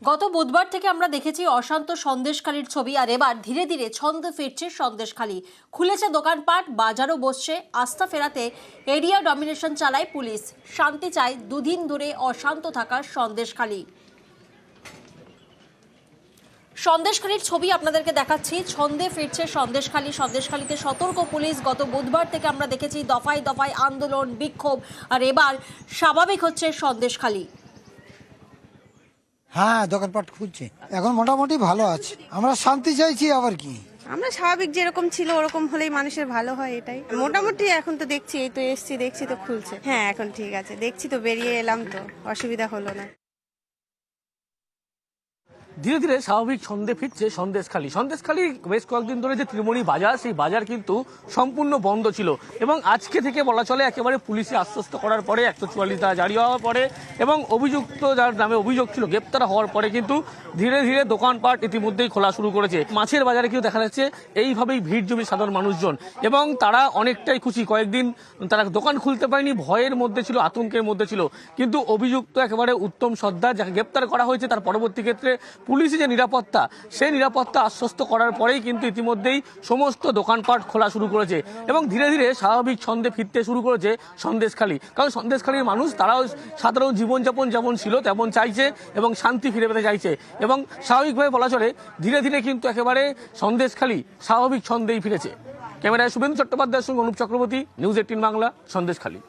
গত বুধবার থেকে আমরা দেখেছি অশান্ত সন্দেশখালীর ছবি, আর এবার ধীরে ধীরে ছন্দে ফিরছে সন্দেশখালী। খুলেছে দোকানপাট, বাজারও বসছে। আস্থা ফেরাতে এরিয়া ডমিনেশন চালায় পুলিশ। শান্তি চায় দুদিন ধরে অশান্ত থাকা সন্দেশখালী। সন্দেশখালীর ছবি আপনাদেরকে দেখাচ্ছি। ছন্দে ফিরছে সন্দেশখালী। সন্দেশখালীতে সতর্ক পুলিশ। গত বুধবার থেকে আমরা দেখেছি দফায় দফায় আন্দোলন, বিক্ষোভ, আর এবার স্বাভাবিক হচ্ছে সন্দেশখালী। হ্যাঁ, দোকানপাট খুলছে, এখন মোটামুটি ভালো আছে। আমরা শান্তি চাইছি, আবার কি। আমরা স্বাভাবিক যেরকম ছিল ওরকম হলেই মানুষের ভালো হয়, এটাই মোটামুটি। এখন তো দেখছি, এই তো এসছি, দেখছি তো খুলছে। হ্যাঁ, এখন ঠিক আছে, দেখছি তো, বেরিয়ে এলাম তো, অসুবিধা হলো না। ধীরে ধীরে স্বাভাবিক ছন্দে ফিরছে সন্দেশখালী। সন্দেশখালী বেশ কয়েকদিন ধরে যে ত্রিমণি বাজার, সেই বাজার কিন্তু সম্পূর্ণ বন্ধ ছিল, এবং আজকে থেকে বলা চলে একেবারে পুলিশে আশ্বস্ত করার পরে 144 ধারা জারি হওয়ার পরে এবং অভিযুক্ত যার নামে অভিযোগ ছিল গ্রেপ্তার হওয়ার পরে কিন্তু ধীরে ধীরে দোকানপাট ইতিমধ্যেই খোলা শুরু করেছে। মাছের বাজারে কিন্তু দেখা যাচ্ছে এইভাবেই ভিড় জমি সাধারণ মানুষজন, এবং তারা অনেকটাই খুশি। কয়েকদিন তারা দোকান খুলতে পারেনি, ভয়ের মধ্যে ছিল, আতঙ্কের মধ্যে ছিল, কিন্তু অভিযুক্ত একেবারে উত্তম সর্দার, যাকে গ্রেপ্তার করা হয়েছে, তার পরবর্তী ক্ষেত্রে পুলিশের যে নিরাপত্তা, সেই নিরাপত্তা আশ্বস্ত করার পরেই কিন্তু ইতিমধ্যেই সমস্ত দোকানপাট খোলা শুরু করেছে, এবং ধীরে ধীরে স্বাভাবিক ছন্দে ফিরতে শুরু করেছে সন্দেশখালী। কারণ সন্দেশখালীর মানুষ, তারাও সাধারণ জীবনযাপন যেমন ছিল তেমন চাইছে, এবং শান্তি ফিরে পেতে চাইছে, এবং স্বাভাবিকভাবে বলা চলে ধীরে ধীরে কিন্তু একেবারে সন্দেশখালী স্বাভাবিক ছন্দেই ফিরেছে। ক্যামেরায় শুভেন্দু চট্টোপাধ্যায়ের সঙ্গে অনুপ চক্রবর্তী, নিউজ 18 বাংলা, সন্দেশখালী।